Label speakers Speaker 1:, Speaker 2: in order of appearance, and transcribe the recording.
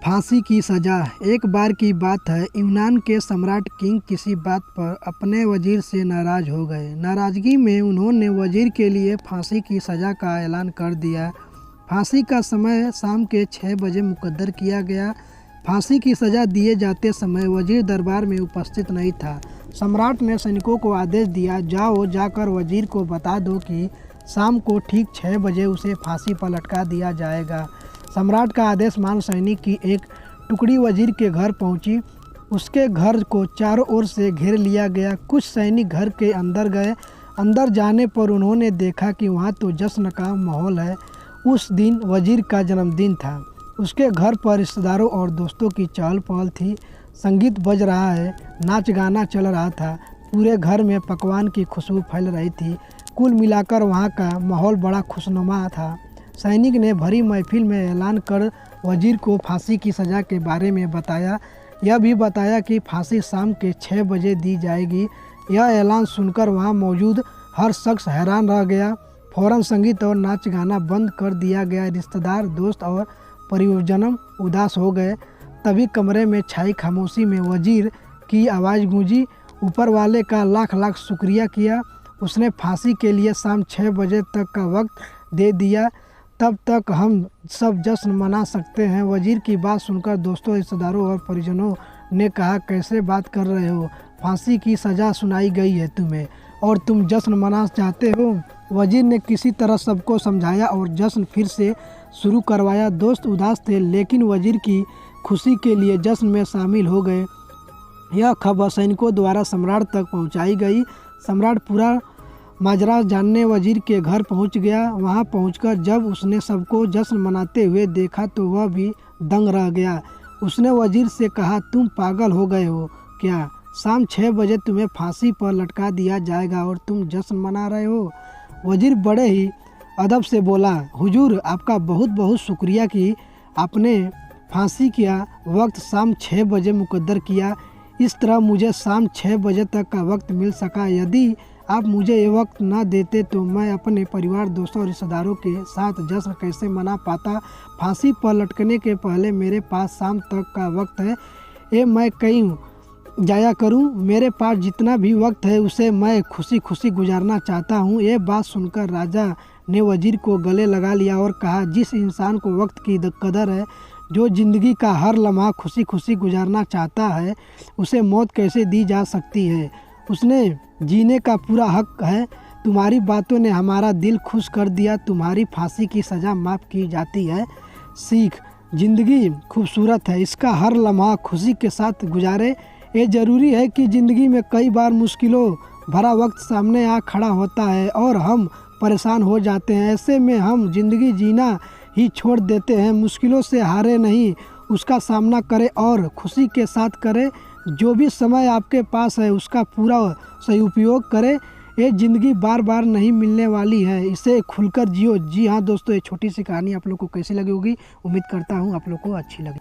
Speaker 1: फांसी की सज़ा। एक बार की बात है, यूनान के सम्राट किंग किसी बात पर अपने वजीर से नाराज़ हो गए। नाराज़गी में उन्होंने वजीर के लिए फांसी की सज़ा का ऐलान कर दिया। फांसी का समय शाम के 6 बजे मुकद्दर किया गया। फांसी की सज़ा दिए जाते समय वजीर दरबार में उपस्थित नहीं था। सम्राट ने सैनिकों को आदेश दिया, जाओ जाकर वजीर को बता दो कि शाम को ठीक 6 बजे उसे फांसी पर लटका दिया जाएगा। सम्राट का आदेश मान सैनिक की एक टुकड़ी वजीर के घर पहुंची। उसके घर को चारों ओर से घेर लिया गया। कुछ सैनिक घर के अंदर गए। अंदर जाने पर उन्होंने देखा कि वहां तो जश्न का माहौल है। उस दिन वजीर का जन्मदिन था। उसके घर पर रिश्तेदारों और दोस्तों की चहल पहल थी। संगीत बज रहा है, नाच गाना चल रहा था। पूरे घर में पकवान की खुशबू फैल रही थी। कुल मिलाकर वहाँ का माहौल बड़ा खुशनुमा था। सैनिक ने भरी महफिल में ऐलान कर वजीर को फांसी की सज़ा के बारे में बताया। यह भी बताया कि फांसी शाम के 6 बजे दी जाएगी। यह ऐलान सुनकर वहाँ मौजूद हर शख्स हैरान रह गया। फौरन संगीत और नाच गाना बंद कर दिया गया। रिश्तेदार, दोस्त और परिजन उदास हो गए। तभी कमरे में छाई खामोशी में वजीर की आवाज़ गूंजी, ऊपर वाले का लाख लाख शुक्रिया किया। उसने फांसी के लिए शाम 6 बजे तक का वक्त दे दिया। तब तक हम सब जश्न मना सकते हैं। वजीर की बात सुनकर दोस्तों, रिश्तेदारों और परिजनों ने कहा, कैसे बात कर रहे हो? फांसी की सज़ा सुनाई गई है तुम्हें और तुम जश्न मना चाहते हो? वजीर ने किसी तरह सबको समझाया और जश्न फिर से शुरू करवाया। दोस्त उदास थे, लेकिन वजीर की खुशी के लिए जश्न में शामिल हो गए। यह खबर सैनिकों द्वारा सम्राट तक पहुंचाई गई। सम्राट पूरा माजरा जानने वजीर के घर पहुंच गया। वहां पहुंचकर जब उसने सबको जश्न मनाते हुए देखा तो वह भी दंग रह गया। उसने वजीर से कहा, तुम पागल हो गए हो क्या? शाम 6 बजे तुम्हें फांसी पर लटका दिया जाएगा और तुम जश्न मना रहे हो? वजीर बड़े ही अदब से बोला, हुजूर, आपका बहुत बहुत शुक्रिया कि आपने फांसी का वक्त शाम 6 बजे मुकद्दर किया। इस तरह मुझे शाम 6 बजे तक का वक्त मिल सका। यदि आप मुझे ये वक्त ना देते तो मैं अपने परिवार, दोस्तों और रिश्तेदारों के साथ जश्न कैसे मना पाता। फांसी पर लटकने के पहले मेरे पास शाम तक का वक्त है। ये मैं कहीं जाया करूं? मेरे पास जितना भी वक्त है उसे मैं खुशी खुशी गुजारना चाहता हूं। ये बात सुनकर राजा ने वजीर को गले लगा लिया और कहा, जिस इंसान को वक्त की कदर है, जो ज़िंदगी का हर लम्हा खुशी खुशी गुजारना चाहता है, उसे मौत कैसे दी जा सकती है? उसने जीने का पूरा हक है। तुम्हारी बातों ने हमारा दिल खुश कर दिया। तुम्हारी फांसी की सज़ा माफ़ की जाती है। सीख, ज़िंदगी खूबसूरत है, इसका हर लम्हा खुशी के साथ गुजारे। ये ज़रूरी है कि ज़िंदगी में कई बार मुश्किलों भरा वक्त सामने आ खड़ा होता है और हम परेशान हो जाते हैं। ऐसे में हम ज़िंदगी जीना ही छोड़ देते हैं। मुश्किलों से हारे नहीं, उसका सामना करें और खुशी के साथ करें। जो भी समय आपके पास है उसका पूरा सही उपयोग करें। ये ज़िंदगी बार बार नहीं मिलने वाली है, इसे खुलकर जियो। जी हाँ दोस्तों, ये छोटी सी कहानी आप लोग को कैसी लगी होगी? उम्मीद करता हूँ आप लोग को अच्छी लगी।